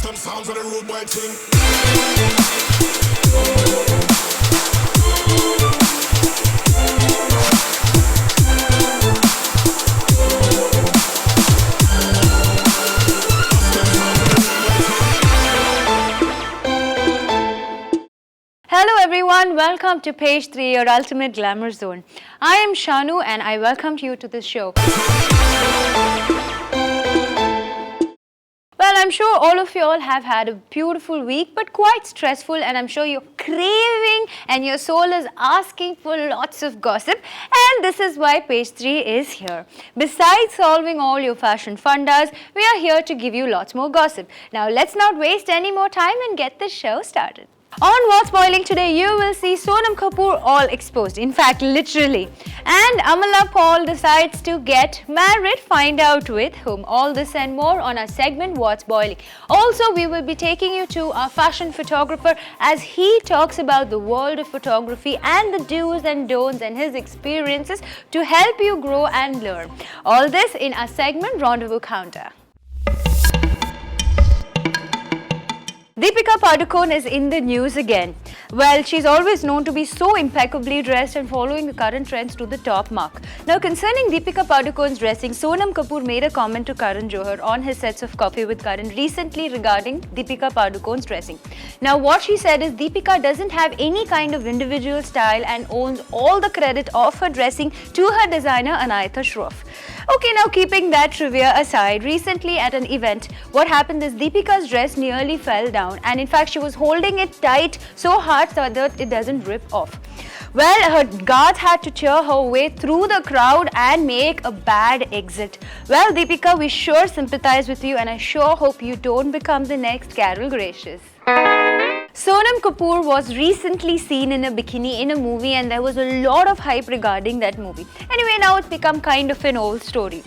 Custom sounds of the road boy thing. Hello everyone, welcome to page 3, your ultimate glamour zone. I am Shanu and I welcome you to this show. Well, I'm sure all of you all have had a beautiful week, but quite stressful, and I'm sure you're craving and your soul is asking for lots of gossip, and this is why page 3 is here. Besides solving all your fashion fundas, we are here to give you lots more gossip. Now let's not waste any more time and get this show started. On What's Boiling today, you will see Sonam Kapoor all exposed, in fact literally. And Amala Paul decides to get married, find out with whom. All this and more on our segment What's Boiling. Also, we will be taking you to our fashion photographer as he talks about the world of photography and the do's and don'ts and his experiences to help you grow and learn. All this in our segment Rendezvous Counter. Deepika Padukone is in the news again. Well, she's always known to be so impeccably dressed and following the current trends to the top mark. Now, concerning Deepika Padukone's dressing, Sonam Kapoor made a comment to Karan Johar on his sets of Coffee with Karan recently regarding Deepika Padukone's dressing. Now, what she said is Deepika doesn't have any kind of individual style and owns all the credit of her dressing to her designer Anayatha Shroff. Okay, now keeping that trivia aside, recently at an event, what happened is Deepika's dress nearly fell down, and in fact she was holding it tight so hard so that it doesn't rip off. Well, her guards had to cheer her way through the crowd and make a bad exit. Well, Deepika, we sure sympathize with you and I sure hope you don't become the next Carol Gracious. Sonam Kapoor was recently seen in a bikini in a movie and there was a lot of hype regarding that movie. Anyway, now it's become kind of an old story.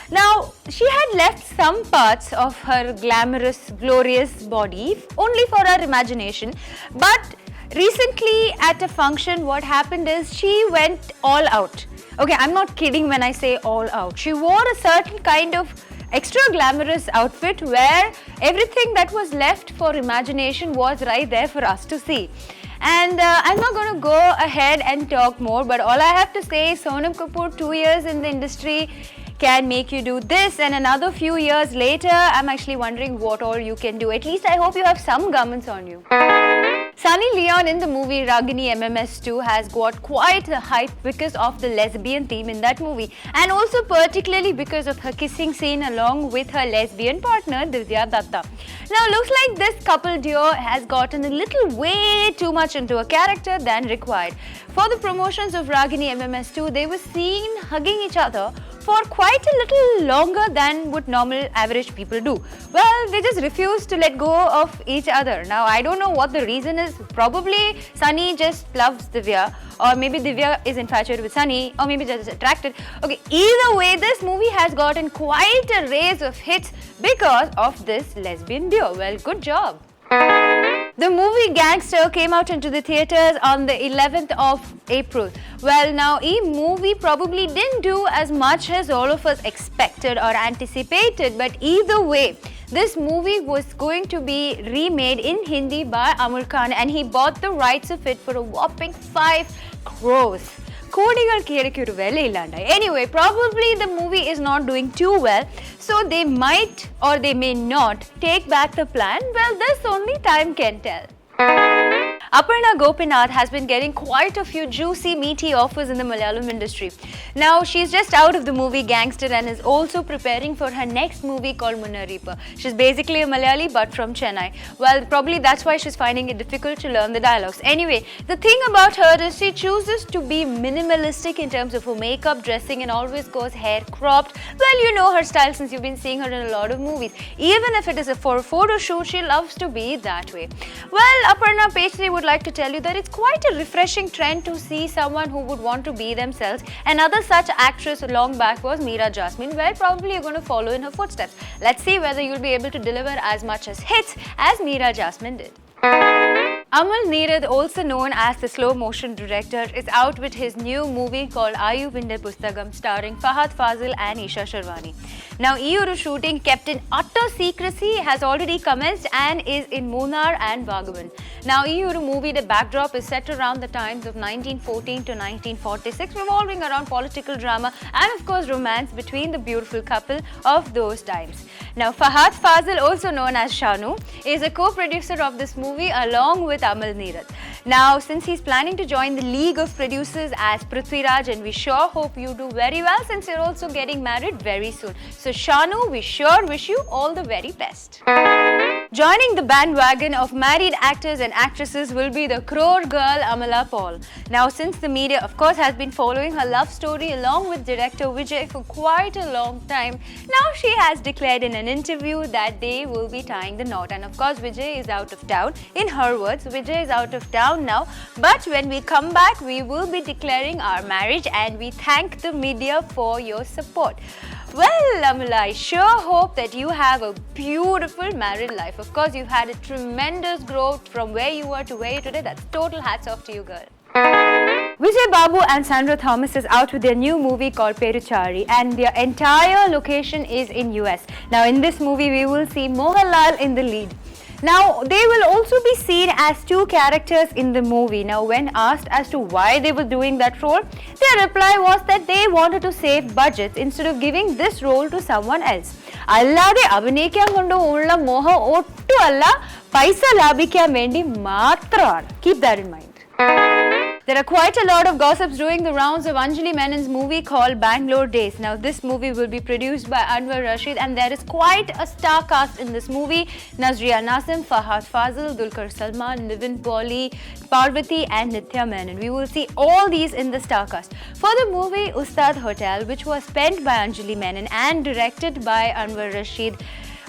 Now, she had left some parts of her glamorous, glorious body only for our imagination, but recently at a function, what happened is she went all out. Okay, I'm not kidding when I say all out. She wore a certain kind of extra glamorous outfit where everything that was left for imagination was right there for us to see. And I'm not going to go ahead and talk more, but all I have to say is Sonam Kapoor, 2 years in the industry, can make you do this, and another few years later, I'm actually wondering what all you can do. At least I hope you have some garments on you. Sunny Leon in the movie Ragini MMS2 has got quite a hype because of the lesbian theme in that movie, and also particularly because of her kissing scene along with her lesbian partner Divya Datta. Now looks like this couple duo has gotten a little way too much into a character than required. For the promotions of Ragini MMS2, they were seen hugging each other for quite a little longer than would normal average people do. Well, they just refuse to let go of each other. Now, I don't know what the reason is. Probably Sunny just loves Divya, or maybe Divya is infatuated with Sunny, or maybe just attracted. Okay, either way, this movie has gotten quite a race of hits because of this lesbian duo. Well, good job. The movie Gangster came out into the theatres on the 11th of April. Well, now, this movie probably didn't do as much as all of us expected or anticipated, but either way, this movie was going to be remade in Hindi by Amar Khan, and he bought the rights of it for a whopping 5 crores. Anyway, probably the movie is not doing too well, so they might or they may not take back the plan. Well, this only time can tell. Aparna Gopinath has been getting quite a few juicy, meaty offers in the Malayalam industry. Now, she's just out of the movie Gangster and is also preparing for her next movie called Munaripa. She's basically a Malayali but from Chennai. Well, probably that's why she's finding it difficult to learn the dialogues. Anyway, the thing about her is she chooses to be minimalistic in terms of her makeup, dressing, and always goes hair cropped. Well, you know her style since you've been seeing her in a lot of movies. Even if it is for a photo shoot, she loves to be that way. Well, Aparna, page 3 would like to tell you that it's quite a refreshing trend to see someone who would want to be themselves. Another such actress long back was Meera Jasmine. Well, probably you're going to follow in her footsteps. Let's see whether you'll be able to deliver as much as hits as Meera Jasmine did. Amal Neerad, also known as the slow motion director, is out with his new movie called Ayu Vinde Pusthagam, starring Fahad Fazil and Isha Sharwani. Now, Euro shooting, kept in utter secrecy, has already commenced and is in Munnar and Vagaman. Now, Euro movie, the backdrop is set around the times of 1914 to 1946, revolving around political drama and, of course, romance between the beautiful couple of those times. Now, Fahad Fazil, also known as Shanu, is a co-producer of this movie along with Amal Neerad. Now, since he's planning to join the league of producers as Prithviraj, and we sure hope you do very well since you're also getting married very soon. So, Shanu, we sure wish you all the very best. Joining the bandwagon of married actors and actresses will be the crore girl Amala Paul. Now, since the media, of course, has been following her love story along with director Vijay for quite a long time, now she has declared in an interview that they will be tying the knot. And of course, Vijay is out of town. In her words, Vijay is out of town now. But when we come back, we will be declaring our marriage, and we thank the media for your support. Well, Amala, I sure hope that you have a beautiful married life. Of course, you've had a tremendous growth from where you were to where you are today. That's total hats off to you, girl. Vijay Babu and Sandra Thomas is out with their new movie called Peruchari, and their entire location is in US. Now, in this movie, we will see Mohanlal in the lead. Now, they will also be seen as two characters in the movie. Now, when asked as to why they were doing that role, their reply was that they wanted to save budgets instead of giving this role to someone else. അല്ലാതെ അഭിനയിക്കാൻ കൊണ്ടുള്ള മോഹം ഒട്ടുമല്ല, പൈസ ലാഭിക്കാൻ വേണ്ടി മാത്രമാണ്. Keep that in mind. There are quite a lot of gossips doing the rounds of Anjali Menon's movie called Bangalore Days. Now, this movie will be produced by Anwar Rashid, and there is quite a star cast in this movie. Nazriya Nazim, Fahad Fazil, Dulquer Salman, Nivin Pauly, Parvati and Nithya Menon. We will see all these in the star cast. For the movie Ustad Hotel, which was penned by Anjali Menon and directed by Anwar Rashid,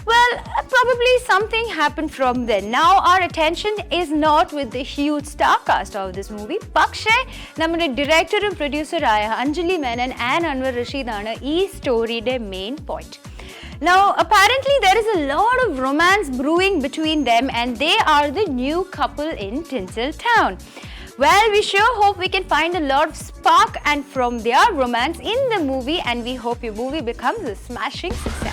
well, probably something happened from then. Now our attention is not with the huge star cast of this movie. പക്ഷേ നമ്മുടെ ഡയറക്ടറും പ്രൊഡ്യൂസറായ Anjali Menon and Anwar Rashid ആണ് ഈ സ്റ്റോറിയുടെ main point. Now, apparently there is a lot of romance brewing between them, and they are the new couple in Tinseltown. Well, we sure hope we can find a lot of spark and from their romance in the movie, and we hope your movie becomes a smashing success.